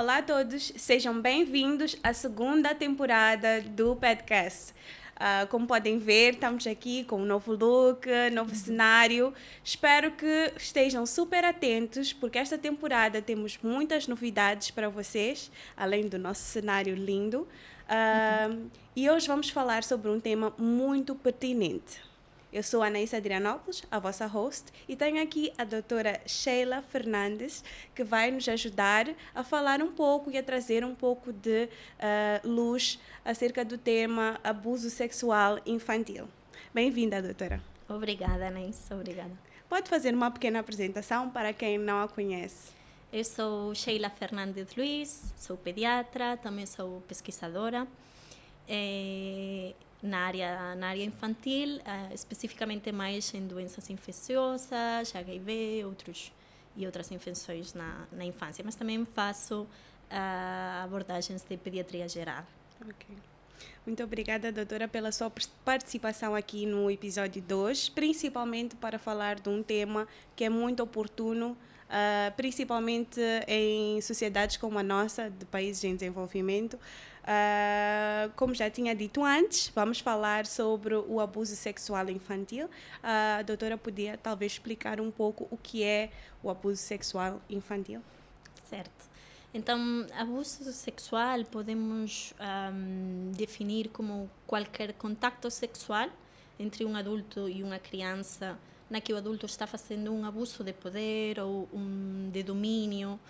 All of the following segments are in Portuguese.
Olá a todos, sejam bem-vindos à segunda temporada do podcast. Como podem ver, estamos aqui com um novo look, novo cenário. Espero que estejam super atentos, porque esta temporada temos muitas novidades para vocês, além do nosso cenário lindo. E hoje vamos falar sobre um tema muito pertinente. Eu sou a Anaísa Adrianopoulos, a vossa host, e tenho aqui a doutora Sheila Fernandes, que vai nos ajudar a falar um pouco e a trazer um pouco de luz acerca do tema abuso sexual infantil. Bem-vinda, doutora. Obrigada, Anaísa. Obrigada. Pode fazer uma pequena apresentação para quem não a conhece? Eu sou Sheila Fernandes Luiz, sou pediatra, também sou pesquisadora na área infantil, especificamente mais em doenças infecciosas, HIV e outras infecções na infância, mas também faço abordagens de pediatria geral. Ok. Muito obrigada, doutora, pela sua participação aqui no episódio 2, principalmente para falar de um tema que é muito oportuno, principalmente em sociedades como a nossa, de países em desenvolvimento. Como já tinha dito antes, vamos falar sobre o abuso sexual infantil. A doutora podia talvez explicar um pouco o que é o abuso sexual infantil? Certo. Então, abuso sexual podemos definir como qualquer contacto sexual entre um adulto e uma criança, na que o adulto está fazendo um abuso de poder ou de domínio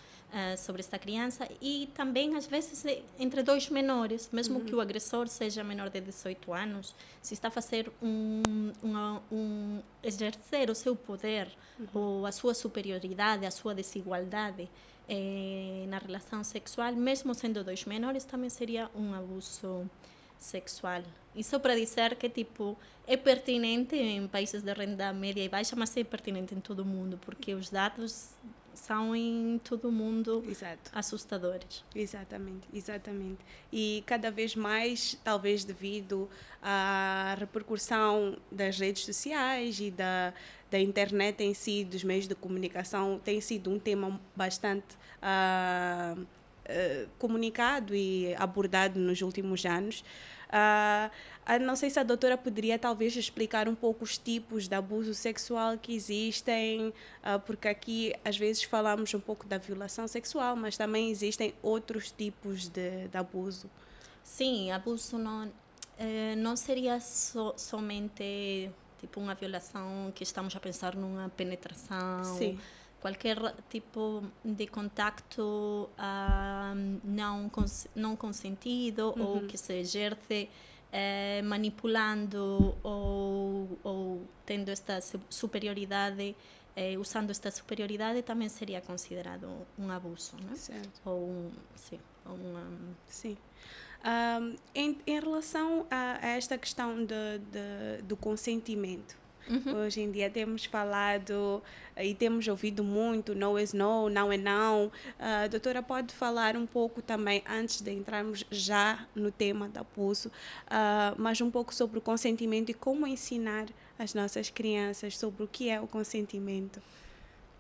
sobre esta criança, e também, às vezes, entre dois menores, mesmo que o agressor seja menor de 18 anos, se está a fazer exercer o seu poder ou a sua superioridade, a sua desigualdade na relação sexual, mesmo sendo dois menores, também seria um abuso sexual. Isso para dizer que é pertinente em países de renda média e baixa, mas é pertinente em todo o mundo, porque os dados são em todo o mundo assustadores. Exatamente. E cada vez mais, talvez devido à repercussão das redes sociais e da internet em si, dos meios de comunicação, tem sido um tema bastante comunicado e abordado nos últimos anos. Não sei se a doutora poderia talvez explicar um pouco os tipos de abuso sexual que existem, porque aqui às vezes falamos um pouco da violação sexual, mas também existem outros tipos de abuso. Sim, abuso não seria somente uma violação que estamos a pensar numa penetração. Sim. Qualquer tipo de contacto não consentido ou que se exerce manipulando ou tendo esta superioridade, usando esta superioridade, também seria considerado um abuso, não é? Certo. Sim. Em relação a esta questão do consentimento, hoje em dia temos falado e temos ouvido muito no is no, não é não. A doutora pode falar um pouco também, antes de entrarmos já no tema do abuso, mas um pouco sobre o consentimento e como ensinar as nossas crianças sobre o que é o consentimento.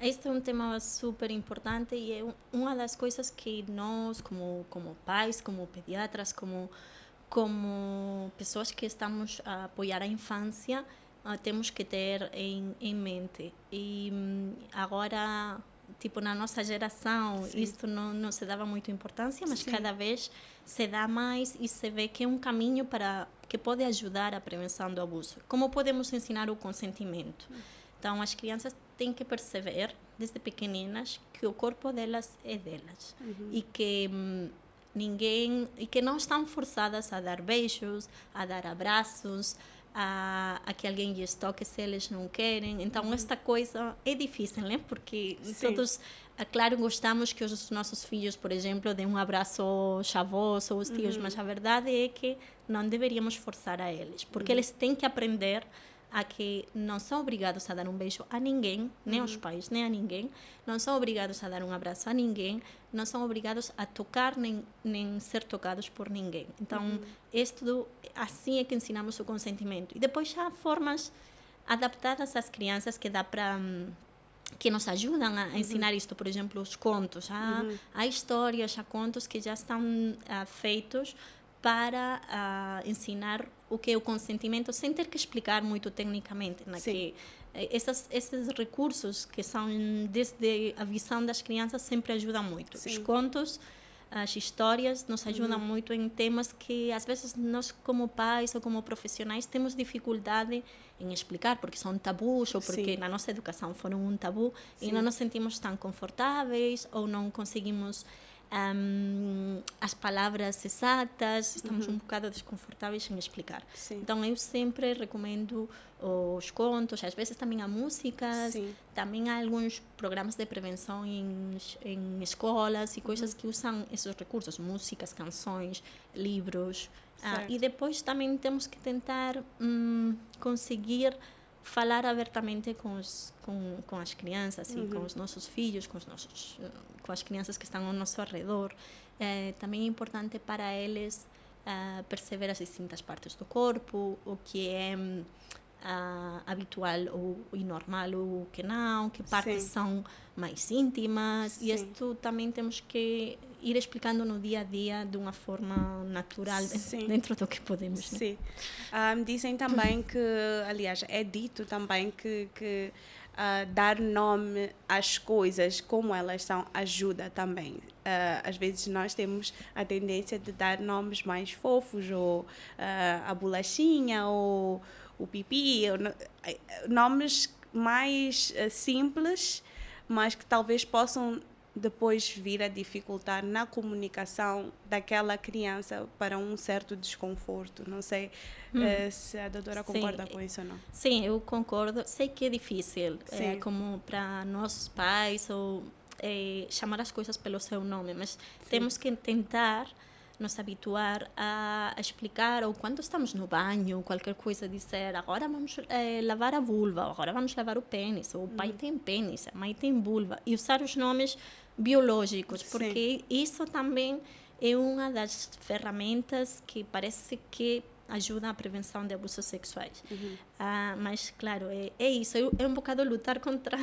Este é um tema super importante e é uma das coisas que nós, como pais, como pediatras, como pessoas que estamos a apoiar a infância, temos que ter em mente. E agora, na nossa geração, isto não se dava muita importância, mas cada vez se dá mais e se vê que é um caminho que pode ajudar à prevenção do abuso. Como podemos ensinar o consentimento? Então, as crianças têm que perceber, desde pequeninas, que o corpo delas é delas e que não estão forçadas a dar beijos, a dar abraços, a que alguém lhes toque se eles não querem. Então, esta coisa é difícil, né? Porque todos, claro, gostamos que os nossos filhos, por exemplo, deem um abraço chavoso aos tios, mas a verdade é que não deveríamos forçar a eles, porque eles têm que aprender a que não são obrigados a dar um beijo a ninguém, nem aos pais, nem a ninguém, não são obrigados a dar um abraço a ninguém, não são obrigados a tocar nem ser tocados por ninguém. Então, assim é que ensinamos o consentimento. E depois já há formas adaptadas às crianças que dá para que nos ajudam a ensinar isto, por exemplo, os contos. Há histórias, há contos que já estão feitos para ensinar o que é o consentimento, sem ter que explicar muito tecnicamente, né? Que esses recursos que são desde a visão das crianças sempre ajudam muito. Os contos, as histórias nos ajudam muito em temas que às vezes nós como pais ou como profissionais temos dificuldade em explicar, porque são tabus ou porque na nossa educação foram um tabu e não nos sentimos tão confortáveis ou não conseguimos as palavras exatas, estamos um bocado desconfortáveis em explicar. Então eu sempre recomendo os contos, às vezes também há músicas, também há alguns programas de prevenção em escolas e coisas que usam esses recursos, músicas, canções, livros. E depois também temos que tentar conseguir falar abertamente com as crianças e com os nossos filhos, com as crianças que estão ao nosso redor. Também é importante para eles perceber as distintas partes do corpo, o que é habitual ou normal ou que não, que partes são mais íntimas, e isto também temos que ir explicando no dia a dia de uma forma natural, dentro do que podemos. Sim. Dizem também que, aliás, é dito também que dar nome às coisas como elas são ajuda também. Às vezes nós temos a tendência de dar nomes mais fofos, ou a bolachinha, ou o pipi, nomes mais simples, mas que talvez possam depois vir a dificultar na comunicação daquela criança para um certo desconforto. Não sei se a doutora concorda com isso ou não. Sim, eu concordo. Sei que é difícil, como para nós pais, ou chamar as coisas pelo seu nome, mas temos que tentar nos habituar a explicar, ou quando estamos no banho, qualquer coisa, dizer agora vamos lavar a vulva, agora vamos lavar o pênis, ou o pai tem pênis, a mãe tem vulva, e usar os nomes biológicos, porque isso também é uma das ferramentas que parece que ajuda à prevenção de abusos sexuais. Mas, claro, é isso. É um bocado lutar contra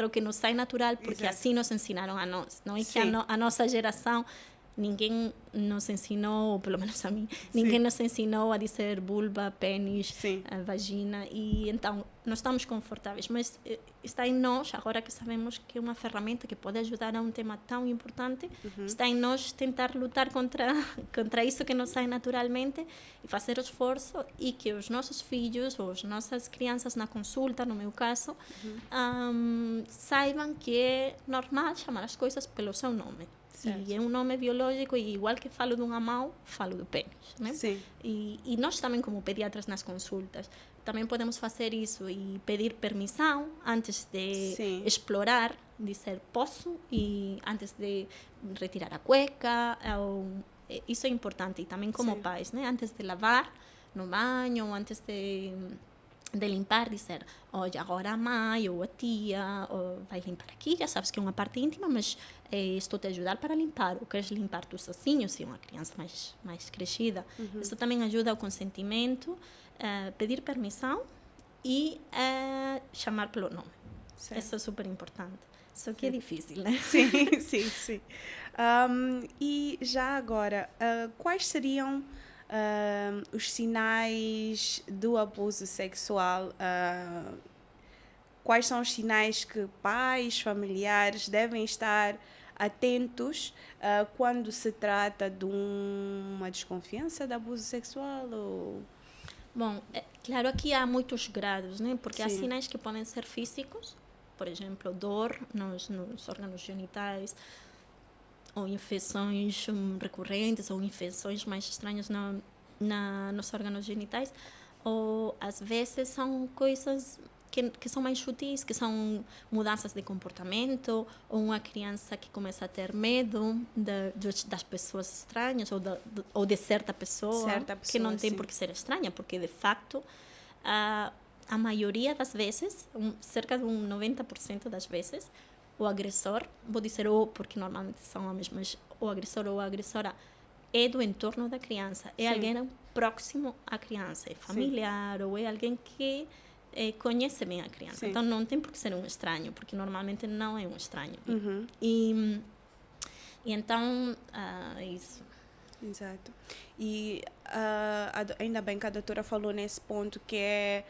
o que nos sai natural, porque assim nos ensinaram a nós. Não é que a nossa geração, ninguém nos ensinou, ou pelo menos a mim, ninguém nos ensinou a dizer vulva, pênis, vagina, e então nós estamos confortáveis, mas está em nós, agora que sabemos que é uma ferramenta que pode ajudar a um tema tão importante, está em nós tentar lutar contra isso que nos sai naturalmente e fazer o esforço, e que os nossos filhos ou as nossas crianças na consulta, no meu caso, saibam que é normal chamar as coisas pelo seu nome. E é um nome biológico, e igual que falo de uma mão, falo do pênis, né? E nós também, como pediatras nas consultas, também podemos fazer isso e pedir permissão antes de explorar, dizer posso, e antes de retirar a cueca. Isso é importante, e também como pais, né? Antes de lavar no banho, antes de limpar, dizer, olha, agora a mãe ou a tia vai limpar aqui, já sabes que é uma parte íntima, mas estou a ajudar para limpar, ou queres limpar tu sozinho, se é uma criança mais crescida. Isso também ajuda ao consentimento, pedir permissão e chamar pelo nome. Isso é super importante. Só que é difícil, né? Sim. E já agora, quais seriam os sinais do abuso sexual? Quais são os sinais que pais, familiares devem estar atentos quando se trata de uma desconfiança de abuso sexual? Bom, claro, aqui há muitos graus, né? Porque há sinais que podem ser físicos, por exemplo, dor nos órgãos genitais, ou infecções recorrentes, ou infecções mais estranhas nos órgãos genitais, ou às vezes são coisas que são mais sutis, que são mudanças de comportamento, ou uma criança que começa a ter medo das pessoas estranhas, ou de certa pessoa, que não tem por que ser estranha, porque de facto a maioria das vezes, cerca de 90% das vezes, o agressor, vou dizer porque normalmente são homens, mas o agressor ou a agressora é do entorno da criança, é alguém próximo à criança, é familiar, ou é alguém que conhece bem a criança. Sim. Então não tem por que ser um estranho, porque normalmente não é um estranho. Uhum. E então, isso. Exato. E ainda bem que a doutora falou nesse ponto que é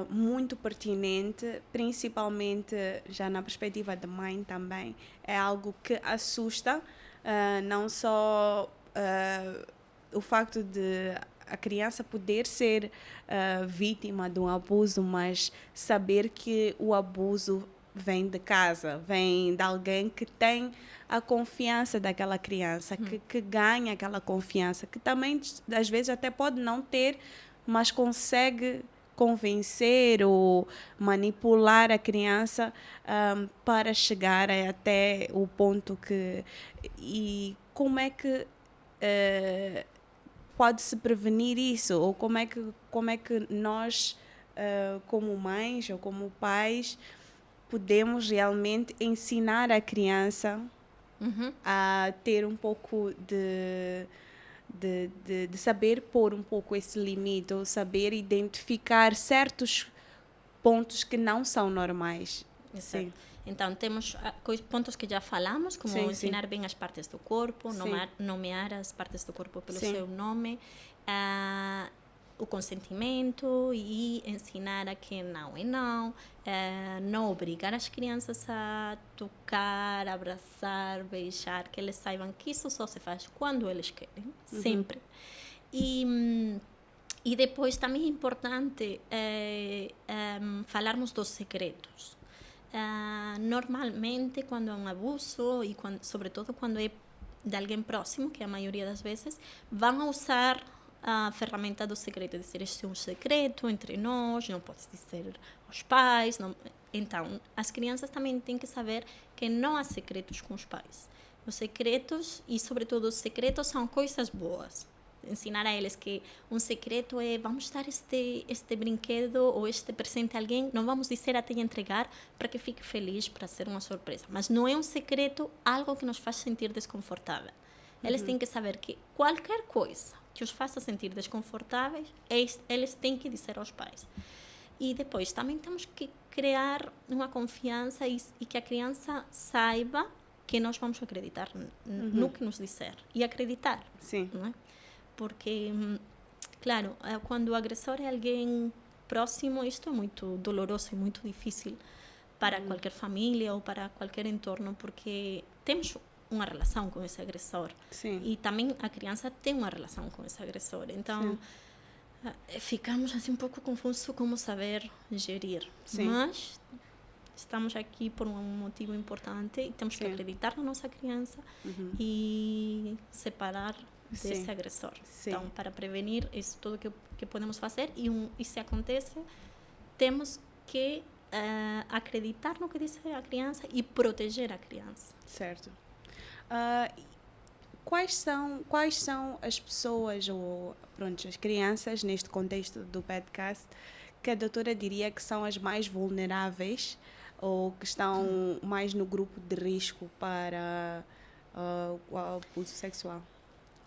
muito pertinente, principalmente já na perspectiva da mãe também. É algo que assusta, não só o facto de a criança poder ser vítima de um abuso, mas saber que o abuso vem de casa, vem de alguém que tem a confiança daquela criança, que ganha aquela confiança, que também às vezes até pode não ter, mas consegue convencer ou manipular a criança para chegar até o ponto que... E como é que pode-se prevenir isso? Ou como é que nós, como mães ou como pais, podemos realmente ensinar a criança a ter um pouco de saber pôr um pouco esse limite, ou saber identificar certos pontos que não são normais. Exato. Sim. Então, temos pontos que já falamos, como Sim, ensinar sim. bem as partes do corpo, Sim. nomear as partes do corpo pelo Sim. seu nome, o consentimento e ensinar a que não é não, não obrigar as crianças a tocar, abraçar, beijar, que eles saibam que isso só se faz quando eles querem, sempre. E depois também é importante falarmos dos segredos. Normalmente, quando há um abuso, e sobretudo quando é de alguém próximo, que a maioria das vezes, vão usar a ferramenta do segredo, dizer, este é um segredo entre nós, não podes dizer aos pais. Não. Então, as crianças também têm que saber que não há segredos com os pais. Os segredos, e sobretudo os segredos, são coisas boas. Ensinar a eles que um secreto é, vamos dar este brinquedo ou este presente a alguém, não vamos dizer até entregar para que fique feliz, para ser uma surpresa. Mas não é um secreto algo que nos faz sentir desconfortável. Eles têm que saber que qualquer coisa que os faça sentir desconfortáveis, eles têm que dizer aos pais. E depois também temos que criar uma confiança e que a criança saiba que nós vamos acreditar no que nos disser. E acreditar. Sim. Não é? Porque, claro, quando o agressor é alguém próximo, isto é muito doloroso e muito difícil para qualquer família ou para qualquer entorno, porque temos uma relação com esse agressor. Sim. E também a criança tem uma relação com esse agressor. Então, ficamos assim um pouco confusos como saber gerir. Sim. Mas estamos aqui por um motivo importante e temos que acreditar na nossa criança e separar desse agressor. Sim. Então, para prevenir isso tudo que podemos fazer, e se acontece, temos que acreditar no que diz a criança e proteger a criança. Certo. Quais são as pessoas ou as crianças neste contexto do podcast que a doutora diria que são as mais vulneráveis ou que estão mais no grupo de risco para o abuso sexual?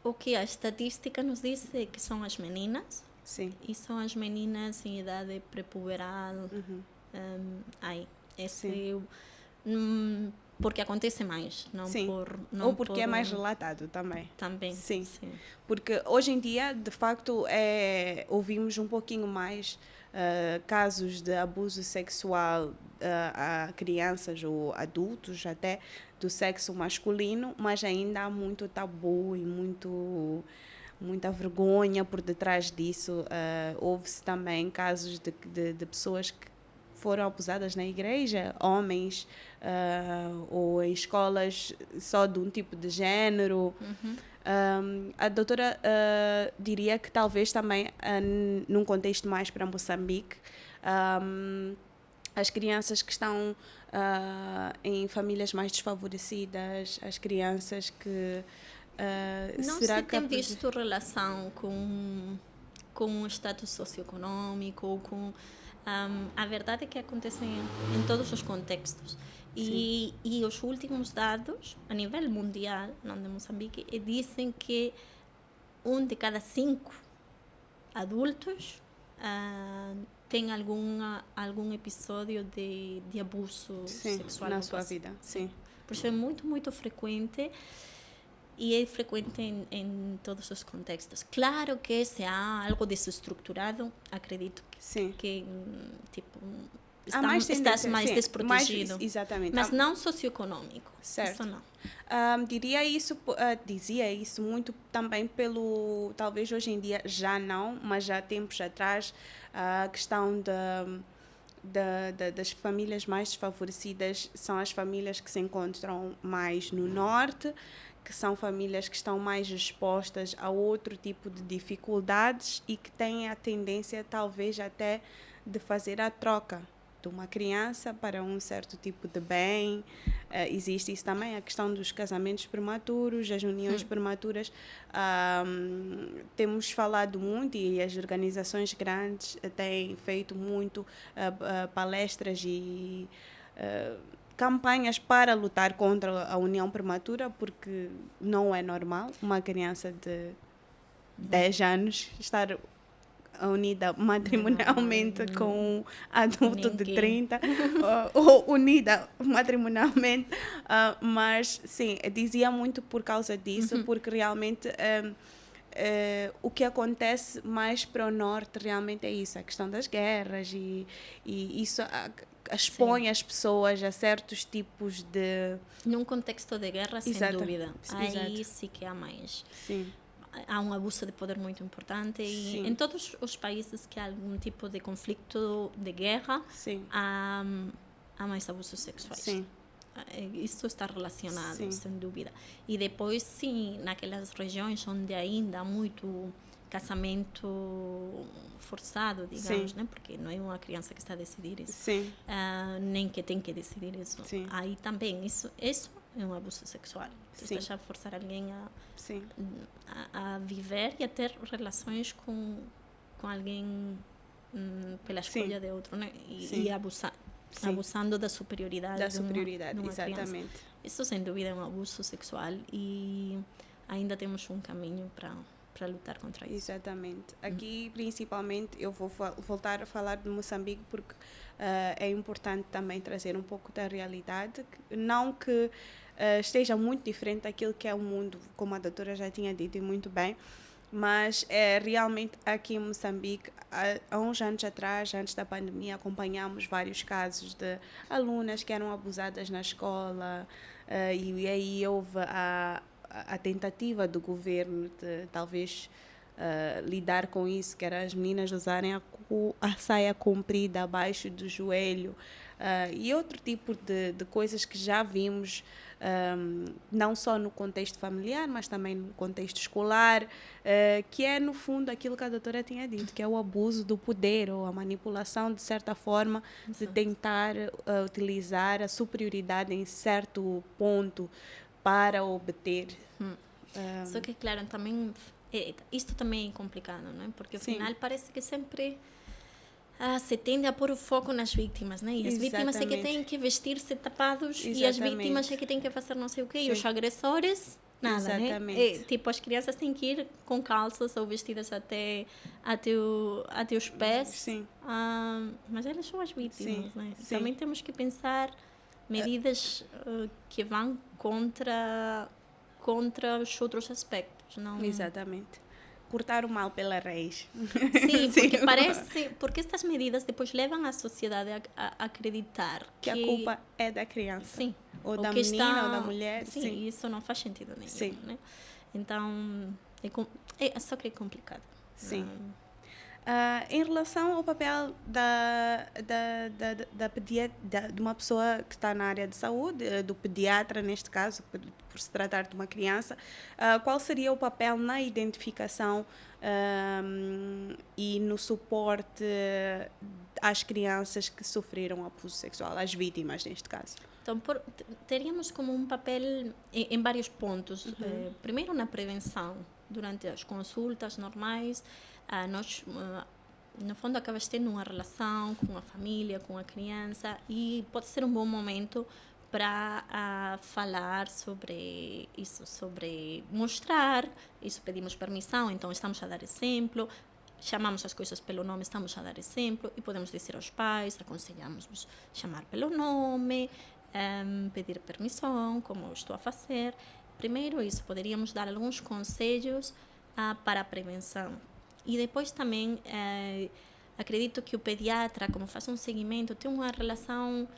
O que a estatística nos diz é que são as meninas. Sim. E são as meninas em idade prepuberal. Porque acontece mais, não sim. Não ou porque é mais relatado também. Também. Sim. Sim. Porque hoje em dia, de facto, ouvimos um pouquinho mais casos de abuso sexual a crianças ou adultos até do sexo masculino, mas ainda há muito tabu e muita vergonha por detrás disso. Houve-se também casos de pessoas que foram abusadas na igreja, homens, ou em escolas só de um tipo de género. A doutora diria que talvez também, num contexto mais para Moçambique, as crianças que estão em famílias mais desfavorecidas, as crianças que... não se tem visto relação com o status socioeconômico ou com... a verdade é que acontece em todos os contextos. E os últimos dados, a nível mundial, não de Moçambique, dizem que 1 de cada 5 adultos tem algum episódio de abuso Sim, sexual na no sua passado. vida. Sim. Por isso é muito, muito frequente e é frequente em todos os contextos. Claro que se há algo desestruturado, acredito Sim. que tipo, Há mais estás tendência, mais sim, desprotegido. exatamente. Mas não socioeconômico. Certo. Isso não. Dizia isso muito também talvez hoje em dia já não, mas já há tempos atrás, a questão das famílias mais desfavorecidas são as famílias que se encontram mais no norte, que são famílias que estão mais expostas a outro tipo de dificuldades e que têm a tendência talvez até de fazer a troca de uma criança para um certo tipo de bem. Existe isso também, a questão dos casamentos prematuros, as uniões prematuras. Temos falado muito e as organizações grandes têm feito muito palestras e campanhas para lutar contra a união prematura, porque não é normal uma criança de 10 anos estar unida matrimonialmente com um adulto de 30 ou unida matrimonialmente, mas sim, dizia muito por causa disso, porque realmente o que acontece mais para o norte realmente é isso, a questão das guerras e isso expõe as pessoas a certos tipos de... Num contexto de guerra, sem dúvida. Aí sim que há mais. Sim. Há um abuso de poder muito importante e Sim. em todos os países que há algum tipo de conflito de guerra, Sim. há mais abusos sexuais. Sim. Isso está relacionado, Sim. sem dúvida. E depois, sim, naquelas regiões onde ainda há muito casamento forçado, digamos, né? Porque não é uma criança que está a decidir isso. Sim. Nem que tem que decidir isso. Sim. Aí também, isso é um abuso sexual. Tu Sim. estás a forçar alguém Sim. a viver e a ter relações com alguém pela escolha de outro, né? E abusando da superioridade Da de uma exatamente. criança. Isso, sem dúvida, é um abuso sexual e ainda temos um caminho para lutar contra isso. Exatamente. Aqui, principalmente, eu vou voltar a falar de Moçambique porque é importante também trazer um pouco da realidade. Não que esteja muito diferente daquilo que é o mundo, como a doutora já tinha dito e muito bem, mas realmente aqui em Moçambique, há uns anos atrás, antes da pandemia, acompanhamos vários casos de alunas que eram abusadas na escola e aí houve a tentativa do governo de talvez lidar com isso, que era as meninas usarem a saia comprida abaixo do joelho e outro tipo de coisas que já vimos, não só no contexto familiar, mas também no contexto escolar, que é no fundo aquilo que a doutora tinha dito, que é o abuso do poder ou a manipulação, de certa forma, de tentar utilizar a superioridade em certo ponto para obter. Só que, claro, também isto também é complicado, não é? Porque, afinal, parece que sempre se tende a pôr o foco nas vítimas, né? E as vítimas é que têm que vestir-se tapados e as vítimas é que têm que fazer não sei o quê. E os agressores, nada, né? Tipo, as crianças têm que ir com calças ou vestidas até os pés. Sim. Mas elas são as vítimas, né? Sim. Também temos que pensar medidas que vão contra os outros aspectos, não? Exatamente. Cortar o mal pela raiz. Sim, porque estas medidas depois levam a sociedade a acreditar que a culpa é da criança. Sim. Ou da menina ou da mulher. Sim, isso não faz sentido nenhum. Sim. Né? Então, só que é complicado. Sim. Em relação ao papel de uma pessoa que está na área de saúde, do pediatra, neste caso, por se tratar de uma criança, qual seria o papel na identificação e no suporte às crianças que sofreram abuso sexual, às vítimas, neste caso? Então, teríamos como um papel em vários pontos. Primeiro, na prevenção, durante as consultas normais, nós, no fundo, acabas tendo uma relação com a família, com a criança, e pode ser um bom momento para falar sobre isso, sobre mostrar, isso pedimos permissão, então estamos a dar exemplo, chamamos as coisas pelo nome, estamos a dar exemplo e podemos dizer aos pais, aconselhamos-vos chamar pelo nome, pedir permissão, como estou a fazer. Primeiro isso, poderíamos dar alguns conselhos para a prevenção. E depois também, acredito que o pediatra, como faz um seguimento, tem uma relação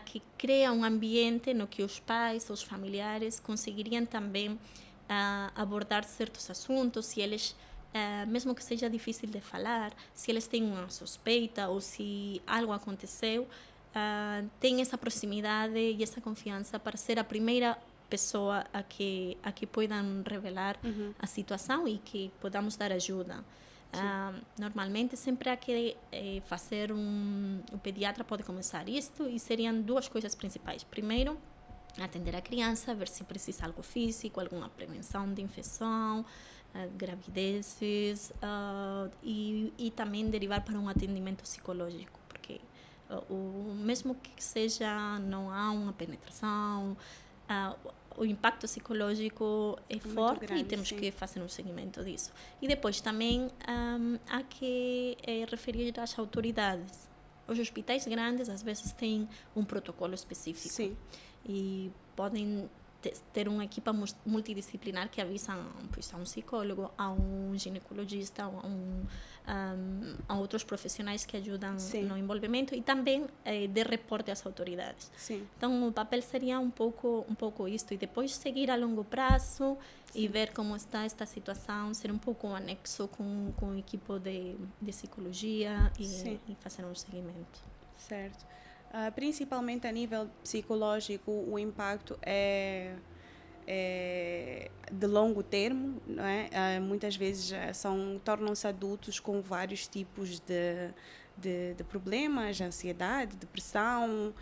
que cria um ambiente no que os pais, os familiares, conseguiriam também abordar certos assuntos, se eles, mesmo que seja difícil de falar, se eles têm uma suspeita ou se algo aconteceu, tem essa proximidade e essa confiança para ser a primeira pessoa a que possam revelar a situação e que podamos dar ajuda. Normalmente sempre há que fazer o pediatra pode começar isto e seriam duas coisas principais. Primeiro, atender a criança, ver se precisa algo físico, alguma prevenção de infecção, gravidezes, e também derivar para um atendimento psicológico, porque mesmo que seja, não há uma penetração, o impacto psicológico é forte grande, e temos que fazer um seguimento disso. E depois também há que referir às autoridades. Os hospitais grandes às vezes têm um protocolo específico. Sim. E podem ter uma equipa multidisciplinar que avisa a um psicólogo, a um ginecologista, a outros profissionais que ajudam no envolvimento e também de reporte às autoridades. Sim. Então o papel seria um pouco isto e depois seguir a longo prazo e ver como está esta situação, ser um pouco anexo com a equipe de psicologia e fazer um seguimento. Certo. Principalmente a nível psicológico, o impacto é de longo termo, não é? Muitas vezes tornam-se adultos com vários tipos de problemas, ansiedade, depressão,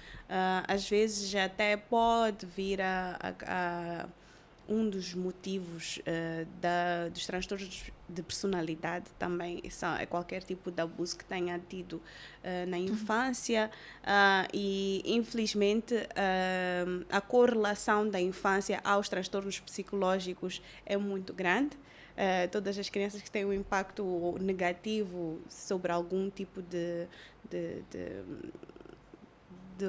às vezes até pode vir a um dos motivos dos transtornos de personalidade também é qualquer tipo de abuso que tenha tido na infância e infelizmente a correlação da infância aos transtornos psicológicos é muito grande. Todas as crianças que têm um impacto negativo sobre algum tipo de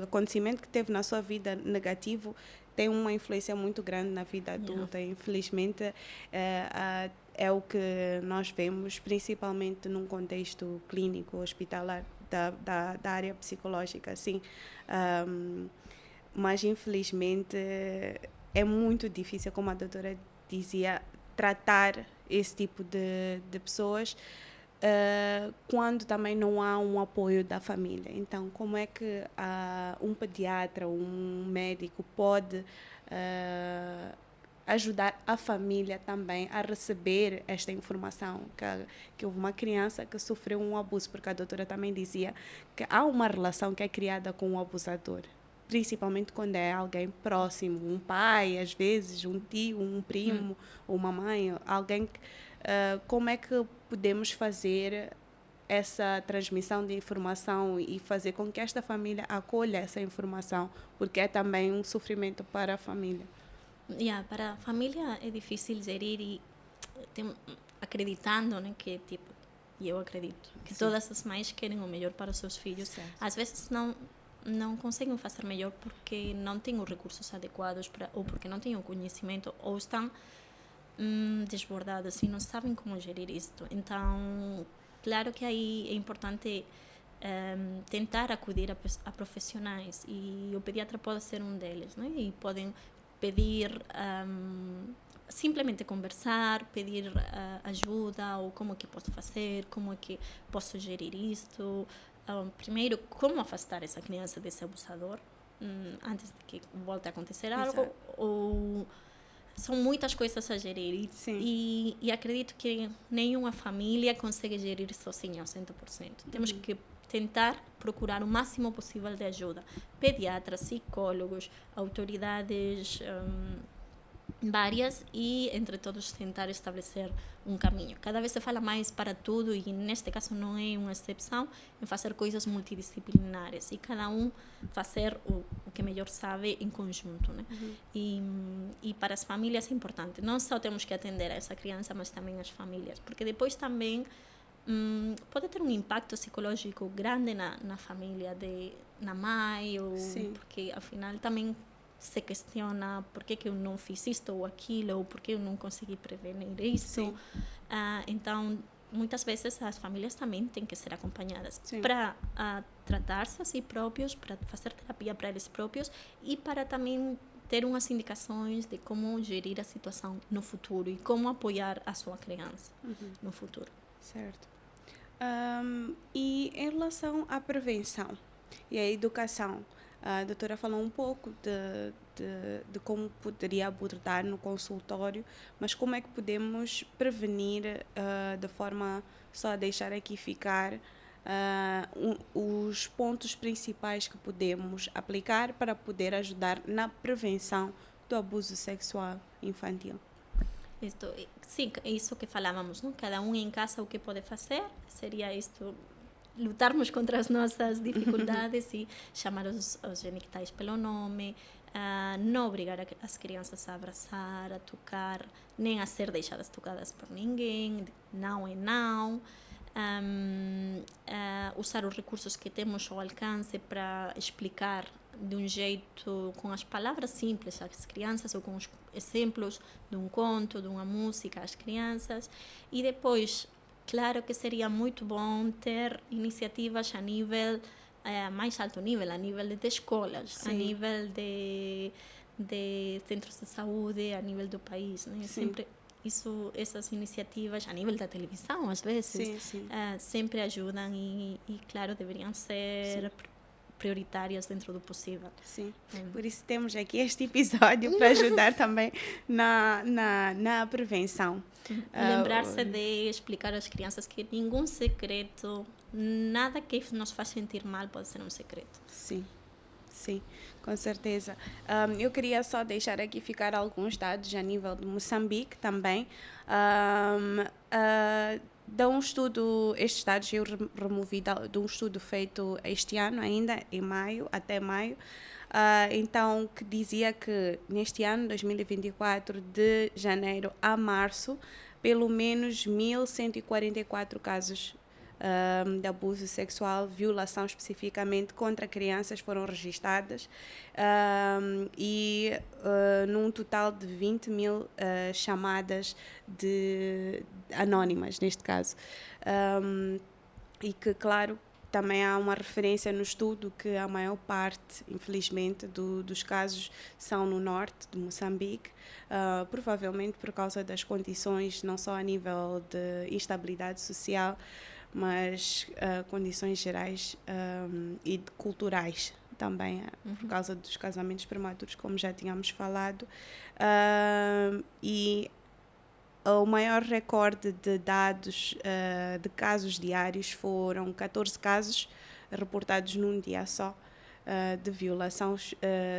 acontecimento que teve na sua vida negativo tem uma influência muito grande na vida adulta. Infelizmente, é o que nós vemos, principalmente num contexto clínico, hospitalar, da área psicológica, assim. Mas, infelizmente, é muito difícil, como a doutora dizia, tratar esse tipo de pessoas quando também não há um apoio da família. Então, como é que um pediatra, um médico pode ajudar a família também a receber esta informação que houve uma criança que sofreu um abuso, porque a doutora também dizia que há uma relação que é criada com o abusador, principalmente quando é alguém próximo, um pai, às vezes, um tio, um primo, ou uma mãe, alguém que como é que podemos fazer essa transmissão de informação e fazer com que esta família acolha essa informação, porque é também um sofrimento para a família. Para a família é difícil gerir e acreditando, né, que tipo, e eu acredito que todas as mães querem o melhor para os seus filhos. Certo. Às vezes não conseguem fazer melhor porque não têm os recursos adequados ou porque não têm o conhecimento ou estão desbordadas e não sabem como gerir isto. Então, claro que aí é importante tentar acudir a profissionais e o pediatra pode ser um deles, né? E podem pedir, simplesmente conversar, pedir ajuda ou como é que posso fazer, como é que posso gerir isto. Primeiro, como afastar essa criança desse abusador antes de que volte a acontecer algo. Exato. Ou são muitas coisas a gerir e acredito que nenhuma família consegue gerir sozinha ao 100%. Temos que tentar procurar o máximo possível de ajuda. Pediatras, psicólogos, autoridades várias e, entre todos, tentar estabelecer um caminho. Cada vez se fala mais para tudo e, neste caso, não é uma exceção em fazer coisas multidisciplinares e cada um fazer o que melhor sabe em conjunto, né? E para as famílias é importante. Não só temos que atender a essa criança, mas também as famílias, porque depois também pode ter um impacto psicológico grande na família, na mãe, porque afinal também se questiona por que eu não fiz isto ou aquilo, ou por que eu não consegui prevenir isso. Então, muitas vezes as famílias também têm que ser acompanhadas para tratar-se a si próprios, para fazer terapia para eles próprios e para também ter umas indicações de como gerir a situação no futuro e como apoiar a sua criança no futuro. Certo. E em relação à prevenção e à educação, a doutora falou um pouco de como poderia abordar no consultório, mas como é que podemos prevenir de forma só a deixar aqui ficar os pontos principais que podemos aplicar para poder ajudar na prevenção do abuso sexual infantil? Sim, isso que falávamos, não? Cada um em casa o que pode fazer seria isto, lutarmos contra as nossas dificuldades e chamar os genitais pelo nome, não obrigar as crianças a abraçar, a tocar, nem a ser deixadas tocadas por ninguém, não é não. Usar os recursos que temos ao alcance para explicar de um jeito, com as palavras simples às crianças ou com os exemplos de um conto, de uma música às crianças. E depois, claro que seria muito bom ter iniciativas a nível, mais alto nível, a nível de escolas, a nível de centros de saúde, a nível do país, né? Sempre essas iniciativas a nível da televisão, às vezes, sempre ajudam e, claro, deveriam ser prioritárias dentro do possível. Sim, por isso temos aqui este episódio para ajudar também na prevenção. Lembrar-se de explicar às crianças que nenhum secreto, nada que nos faz sentir mal pode ser um secreto. Sim, com certeza. Eu queria só deixar aqui ficar alguns dados a nível de Moçambique também. De um estudo, estes dados eu removi de um estudo feito este ano ainda, até maio, então que dizia que neste ano, 2024, de janeiro a março, pelo menos 1.144 casos de abuso sexual, violação especificamente contra crianças foram registradas e num total de 20 mil chamadas anónimas, neste caso. E que, claro, também há uma referência no estudo que a maior parte, infelizmente, dos casos são no norte de Moçambique, provavelmente por causa das condições, não só a nível de instabilidade social, mas condições gerais e culturais também, por causa dos casamentos prematuros, como já tínhamos falado. E o maior recorde de dados de casos diários foram 14 casos reportados num dia só de violação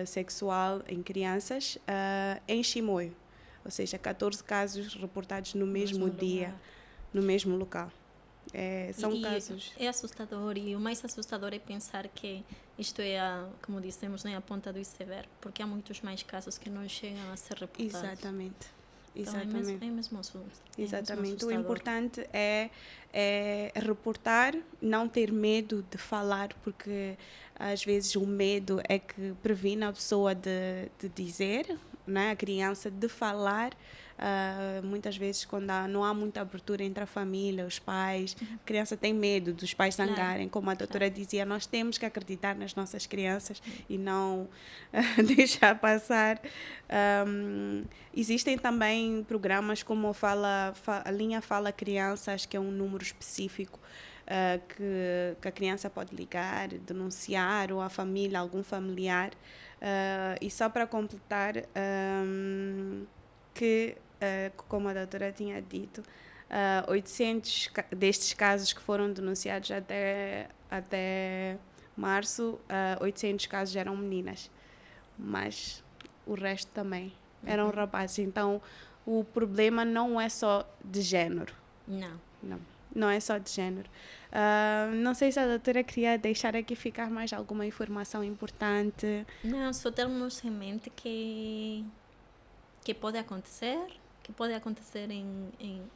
sexual em crianças em Chimoio, ou seja, 14 casos reportados no mesmo dia, no mesmo local. São casos. É assustador, e o mais assustador é pensar que isto é, como dissemos, a ponta do iceberg, porque há muitos mais casos que não chegam a ser reportados. Exatamente. Então é mesmo assustador. Exatamente. O importante é reportar, não ter medo de falar, porque às vezes o medo é que previne a pessoa de dizer, né? A criança de falar. Muitas vezes quando não há muita abertura entre a família, os pais, a criança tem medo dos pais zangarem, como a doutora dizia, nós temos que acreditar nas nossas crianças e não deixar passar. Existem também programas como a linha Fala Criança, acho que é um número específico que a criança pode ligar, denunciar, ou a família, algum familiar. E só para completar, que como a doutora tinha dito, 800 destes casos que foram denunciados até março, 800 casos eram meninas, mas o resto também eram rapazes. Então, o problema não é só de género. Não é só de género. Não sei se a doutora queria deixar aqui ficar mais alguma informação importante. Não, só termos em mente que pode acontecer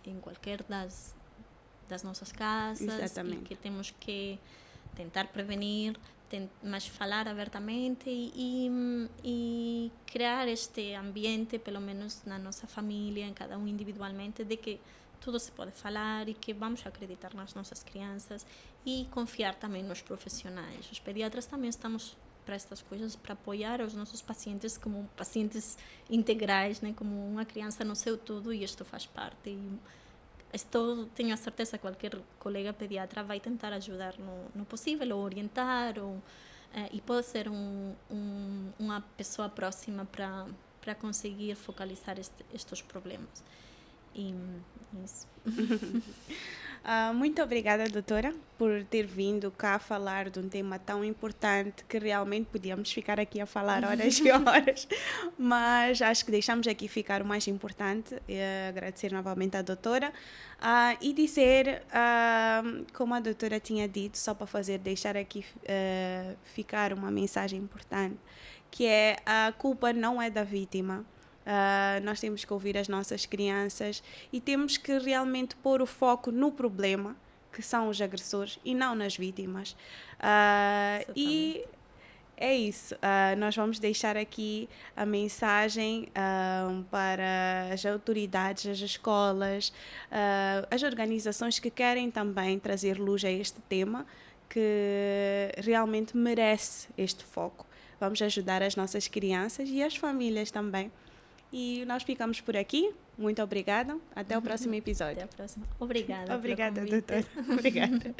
em qualquer das nossas casas. Exatamente. E que temos que tentar prevenir, mas falar abertamente e criar este ambiente, pelo menos na nossa família, em cada um individualmente, de que tudo se pode falar e que vamos acreditar nas nossas crianças e confiar também nos profissionais. Os pediatras também estamos para estas coisas, para apoiar os nossos pacientes como pacientes integrais, né? Como uma criança no seu tudo, e isto faz parte. E tenho a certeza que qualquer colega pediatra vai tentar ajudar no possível, ou orientar, e pode ser uma pessoa próxima para conseguir focalizar estes problemas. E isso. Muito obrigada, doutora, por ter vindo cá falar de um tema tão importante que realmente podíamos ficar aqui a falar horas e horas, mas acho que deixamos aqui ficar o mais importante. Agradecer novamente à doutora e dizer, como a doutora tinha dito, só para deixar aqui ficar uma mensagem importante, que é: a culpa não é da vítima. Nós temos que ouvir as nossas crianças e temos que realmente pôr o foco no problema, que são os agressores, e não nas vítimas. E é isso. Nós vamos deixar aqui a mensagem para as autoridades, as escolas, as organizações que querem também trazer luz a este tema, que realmente merece este foco. Vamos ajudar as nossas crianças e as famílias também. E nós ficamos por aqui. Muito obrigada. Até o próximo episódio. Até a próxima. Obrigada. Obrigada, doutora. Obrigada.